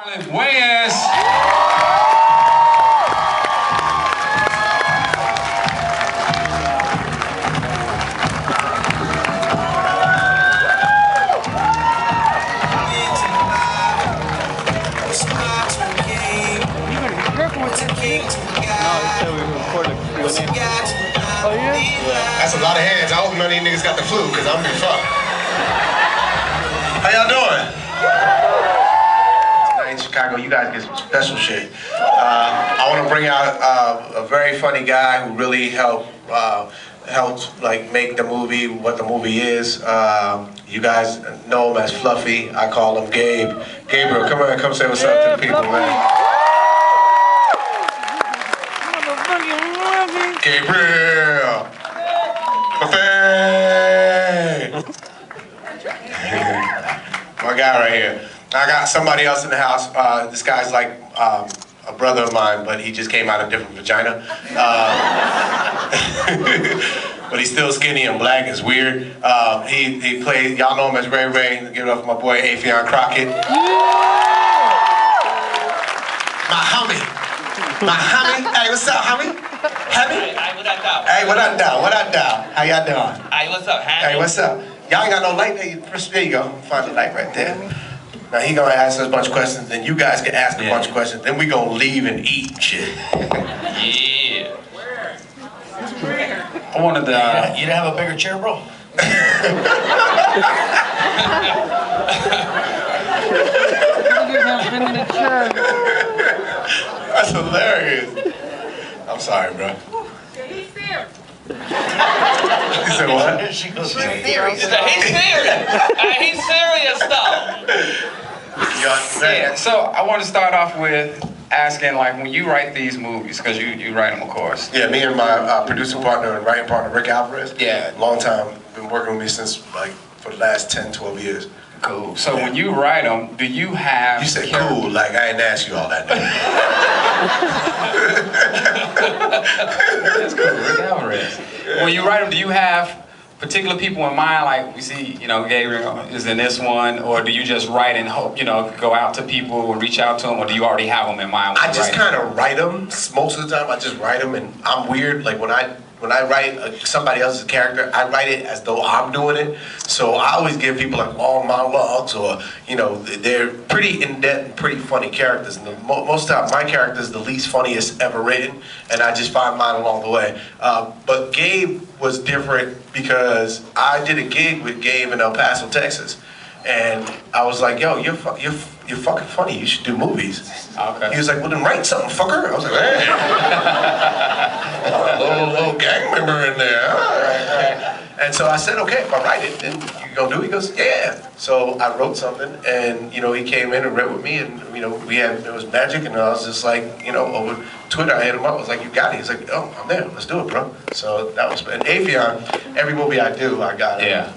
Marlon Wayans. Oh, yeah? That's a lot of hands. I hope none of these niggas got the flu, because I'm gonna fuck. How y'all doing? Tonight in Chicago, you guys get some special shit. I want to bring out a very funny guy who really helped like make the movie what the movie is. You guys know him as Fluffy. I call him Gabe. Gabriel, come on, come say what's up to the people, man. Gabriel! Buffet! My guy right here. I got somebody else in the house. This guy's like a brother of mine, but he just came out of a different vagina. But he's still skinny and black. It's weird. He played, y'all know him as Ray Ray. Give it up for my boy, Affion Crockett. My homie. My homie. Hey, what's up, homie? Homie? Hey, what up, dog? Hey, what up, dog? What up, dog? How y'all doing? Hey, what's up, Hank? Hey, what's up? Y'all ain't got no light there. There you go. Find the light right there. Now he gonna ask us a bunch of questions, then you guys can ask a bunch of questions. Then we gonna leave and eat and shit. Yeah. I wanted to. You didn't have a bigger chair, bro? That's hilarious. I'm sorry, bro. He's there. He said what? She goes, he's serious. He's serious. He's serious, though. Yeah, so I want to start off with asking, like, when you write these movies, because you write them, of course. Yeah, me and my producer partner and writing partner, Rick Alvarez. Yeah. Long time. Been working with me since, like, for the last 10, 12 years. Cool. So when you write them, do you have... You said cool, like I didn't ask you all that. That's cool, Rick Alvarez. When you write them, do you have particular people in mind, like we see, you know, Gabriel is in this one, or do you just write and hope, you know, go out to people and reach out to them, or do you already have them in mind? I just kind of write them. Most of the time, I just write them, and I'm weird. Like when I write somebody else's character, I write it as though I'm doing it. So I always give people like long monologues, or you know, they're pretty in-depth and pretty funny characters. And most of the time, my character is the least funniest ever written, and I just find mine along the way. But Gabe was different because I did a gig with Gabe in El Paso, Texas. And I was like, yo, you're fucking funny. You should do movies. Okay. He was like, well, then write something, fucker. I was like, hey. a little gang member in there. All right. And so I said, okay, if I write it, then you gonna do it? He goes, yeah. So I wrote something, and you know, he came in and read with me, and you know, it was magic, and I was just like, you know, over Twitter, I hit him up. I was like, you got it. He's like, oh, I'm there. Let's do it, bro. So that was, and Affion, every movie I do, I got it. Yeah.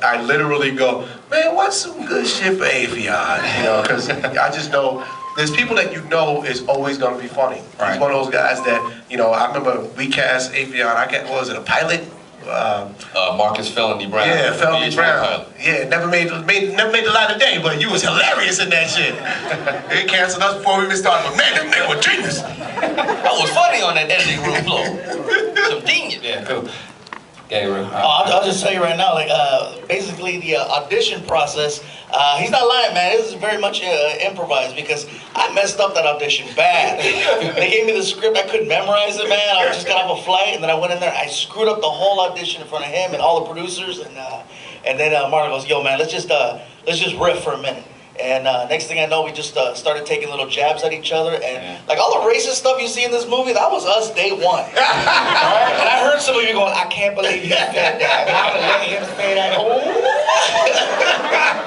I literally go, man, what's some good shit for Affion? You know, because I just know there's people that you know is always going to be funny. Right. He's one of those guys that, you know, I remember we cast Affion, what was it, a pilot? Marcus Felony Brown. Yeah, Felony Brown. Pilot. Yeah, never made the light of day, but you was hilarious in that shit. They canceled us before we even started, but man, them niggas were genius. I was funny on that editing room floor. Some genius. Yeah, cool. Gabriel. I'll just tell you right now, like, basically the audition process, he's not lying, man. This is very much improvised because I messed up that audition bad. They gave me the script, I couldn't memorize it, man. I just got off a flight, and then I went in there, I screwed up the whole audition in front of him and all the producers, and then Marlon goes, yo, man, let's just riff for a minute. And next thing I know, we just started taking little jabs at each other. And like all the racist stuff you see in this movie, that was us day one. Right? And I heard some of you going, I can't believe you said that. I'm going to let him say that. Oh.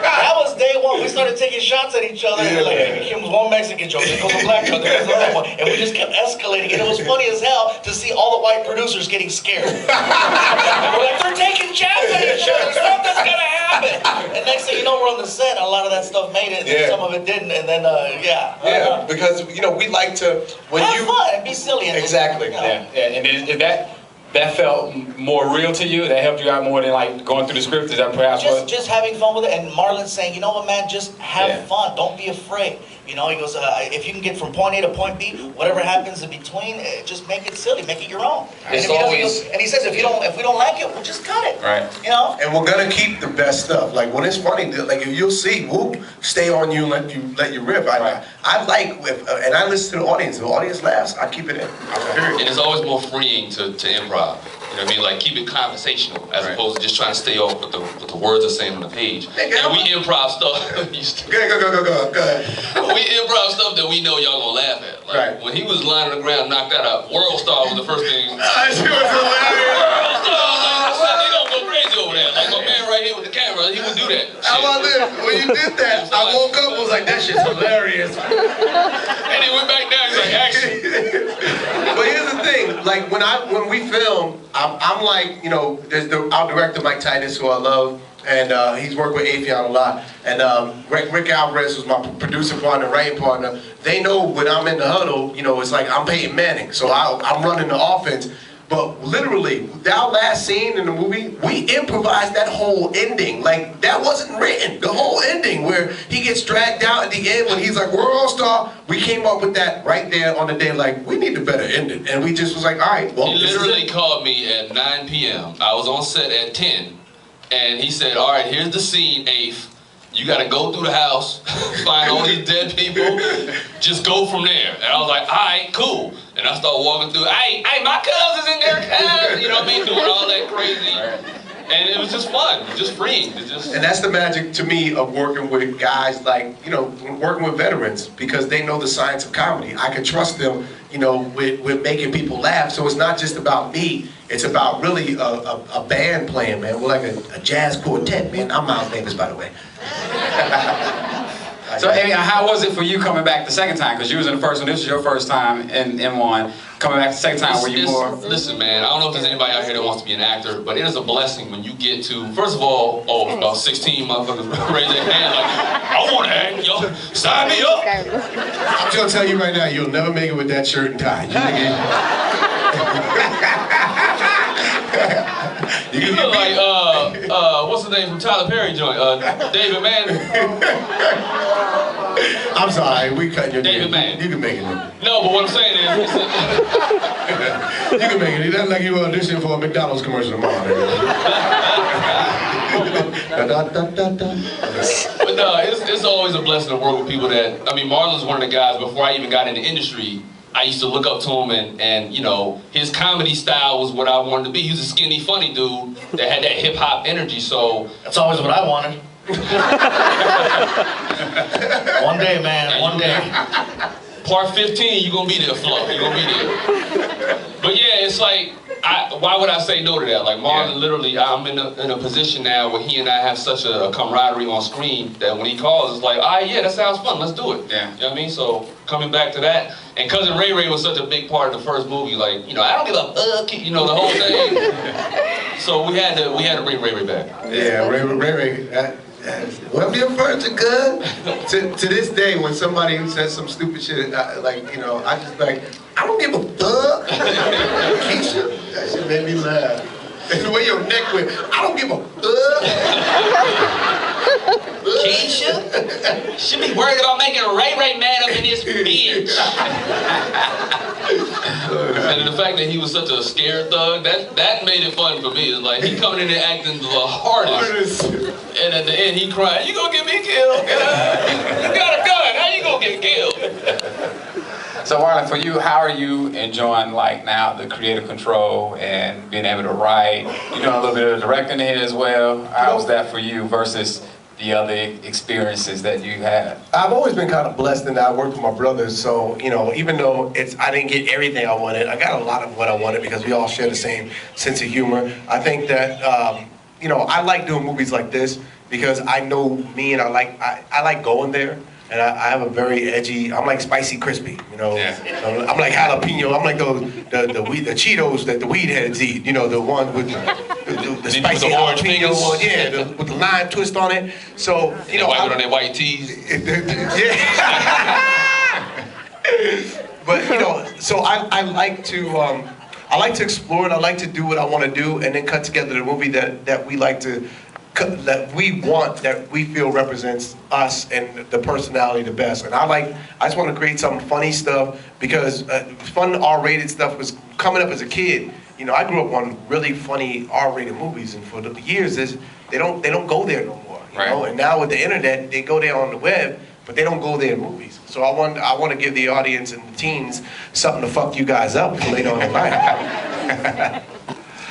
That was day one. We started taking shots at each other. And like, it became one Mexican joke, there goes a black joke, there goes another one. And we just kept escalating. And it was funny as hell to see all the white producers getting scared. We're like, they're taking jabs at each other. Something's going to happen. And next thing you know, we're on the set. A lot of that stuff made it, and some of it didn't, and then Yeah, because you know we like to have fun and be silly. And exactly. Yeah, and is that felt more real to you? That helped you out more than like going through the script? Is that perhaps just having fun with it? And Marlon saying, you know what, man, just have fun. Don't be afraid. You know, he goes, if you can get from point A to point B, whatever happens in between, just make it silly, make it your own. It's and, always- and he says, if we don't like it, we'll just cut it. Right. You know. And we're gonna keep the best stuff. Like when it's funny, like you'll see, we'll stay on you and let you rip. I like, and I listen to the audience. If the audience laughs, I keep it in. And it's always more freeing to improv. You know what I mean? Like keep it conversational as opposed to just trying to stay off what the words are saying on the page. And we improv stuff. Go ahead. We improv stuff that we know y'all gonna laugh at. Like Right. when he was lying on the ground, knocked that out. World Star was the first thing. That shit was hilarious. World Star, like, they don't go crazy over there. Like my man right here with the camera, he would do that. How about this? When you did that, I woke up and was like, that shit's hilarious. And he went back down. He's like, action. But here's the thing, like when we film, I'm like, you know, there's our director Mike Titus, who I love, and he's worked with Afion a lot, and Rick Alvarez was my producer partner, writing partner. They know when I'm in the huddle, you know, it's like I'm Peyton Manning, so I'm running the offense. But literally, our last scene in the movie, we improvised that whole ending. Like, that wasn't written. The whole ending where he gets dragged out at the end when he's like, we're all star. We came up with that right there on the day, like, we need a better ending. And we just was like, all right, well, He literally called me at 9 p.m. I was on set at 10. And he said, all right, here's the scene, Afe. You gotta go through the house, find all these dead people, just go from there. And I was like, all right, cool. And I start walking through, hey, my cousin's in there, cuz, you know what I mean, doing all that crazy. And it was just fun, just freeing. And that's the magic to me of working with guys like, you know, working with veterans, because they know the science of comedy. I can trust them, you know, with making people laugh. So it's not just about me, it's about really a band playing, man. We're like a jazz quartet, man. I'm Miles Davis, by the way. So, Amy, how was it for you coming back the second time? Because you was in the first one, this was your first time in one. Coming back the second time, were you more? Listen, man, I don't know if there's anybody out here that wants to be an actor, but it is a blessing when you get to, first of all, about 16 motherfuckers raise their hand like, I want to act, yo, sign me up. I'm just gonna tell you right now, you'll never make it with that shirt and tie. You look like, what's the name from Tyler Perry joint? David Mann. I'm sorry, we cut your David name. Mann. You can make it. No, but what I'm saying is, You can make it. It doesn't like you auditioning for a McDonald's commercial tomorrow. but no, it's always a blessing to work with people that, I mean, Marlon's one of the guys, before I even got in the industry, I used to look up to him and you know, his comedy style was what I wanted to be. He was a skinny, funny dude that had that hip hop energy, so. That's always what I wanted. One day, man, one day. Part 15, you're gonna be there, Flo. You're gonna be there. But yeah, it's like, why would I say no to that? Like Marlon, literally, I'm in a position now where he and I have such a camaraderie on screen that when he calls, it's like, all right, yeah, that sounds fun, let's do it. Yeah. You know what I mean? So coming back to that, and Cousin Ray Ray was such a big part of the first movie. Like, you know, I don't give a fuck, you know, the whole thing. So we had to bring Ray Ray back. Yeah, Ray. Well, be a virgin, good. To this day, when somebody says some stupid shit, like, you know, I just like, I don't give a fuck. Keisha, that shit made me laugh. And the way your neck went, I don't give a fuck. Keisha? She be worried about making Ray Ray mad up in this bitch. And the fact that he was such a scared thug, that made it fun for me. It's like, he coming in there acting the hardest. And at the end, he crying, you gonna get me killed? You got a gun, how you gonna get killed? So, Marlon, for you, how are you enjoying, like, now the creative control and being able to write? You're doing a little bit of directing here as well. How's that for you versus the other experiences that you had? I've always been kind of blessed in that I worked with my brothers, so, you know, even though I didn't get everything I wanted, I got a lot of what I wanted because we all share the same sense of humor. I think that, you know, I like doing movies like this because I know me and I like going there. And I have a very edgy, I'm like spicy crispy, you know. Yeah. I'm like jalapeno, I'm like the Cheetos that the weed heads eat, you know, the one with the spicy orange jalapeno fingers? one, yeah, with the lime twist on it. So, you know, White on their white tees. yeah. But you know, so I like to explore it. I like to do what I want to do, and then cut together the movie that we like to that we want, that we feel represents us and the personality the best. And I just want to create some funny stuff because fun R-rated stuff was coming up as a kid. You know, I grew up on really funny R-rated movies, and for the years, they don't go there no more. You know, and now with the internet, they go there on the web, but they don't go there in movies. So I want to give the audience and the teens something to fuck you guys up later on in life.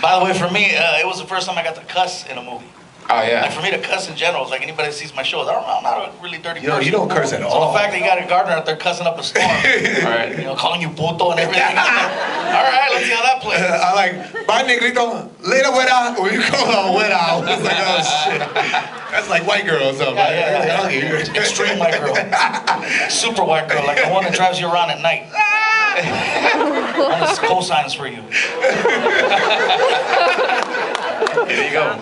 By the way, for me, it was the first time I got to cuss in a movie. Oh yeah. Like for me to cuss in general, it's like anybody that sees my shows, I'm not a really dirty person. You don't curse at So all. the fact that you got a gardener out there cussing up a storm, Right. you know, calling you puto and everything. All right, let's see how that plays. I like, bye negrito, later weta, or you call her weta. It's like, oh shit. That's like white girl or something. Yeah. Extreme white girl. Super white girl, like the one that drives you around at night. One of the cosigns for you. There you go.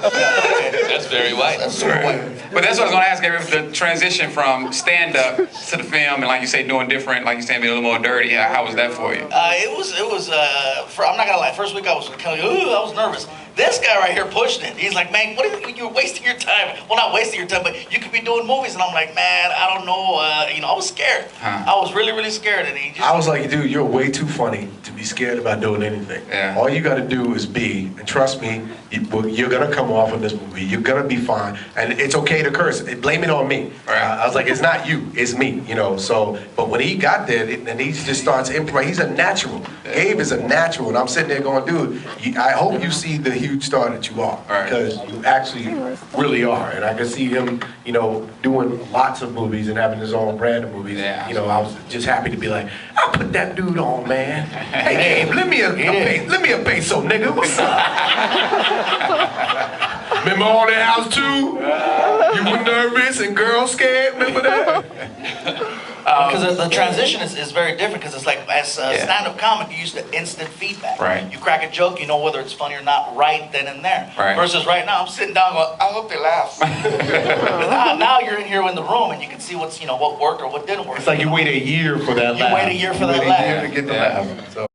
That's very white. That's super white. But that's what I was gonna ask, Gary, the transition from stand-up to the film, and like you say, doing different, like you saying, being a little more dirty. How was that for you? It was. I'm not gonna lie. First week I was kind of, I was nervous. This guy right here pushed it. He's like, man, what are you're wasting your time. Well, not wasting your time, but you could be doing movies. And I'm like, man, I don't know. You know, I was scared. Huh. I was really, really scared. And he just, I was like, dude, you're way too funny to be scared about doing anything. Yeah. All you got to do is be, and trust me, you're gonna come off in this movie. You're gonna be fine, and it's okay to curse. Blame it on me. Right. I was like, it's not you, it's me. You know. So, but when he got there, and he just starts improvising. He's a natural. Yeah. Gabe is a natural, and I'm sitting there going, dude, I hope you see the huge star that you are, Right. because you actually really are. And I can see him, you know, doing lots of movies and having his own brand of movies. Yeah. You know, I was just happy to be like, I put that dude on, man. Hey, Gabe, let me a peso, nigga. What's up? Remember on the house too? You were nervous and girl scared. Remember that? because the transition is very different. Because it's like as a Yeah. stand-up comic, you used to instant feedback. Right. You crack a joke, you know whether it's funny or not right then and there. Right. Versus right now, I'm sitting down going, I hope they laugh. now you're in here in the room and you can see what worked or what didn't work. It's like you wait a year for that You laugh. wait a year for that wait laugh. a year to get the Yeah. laugh. So.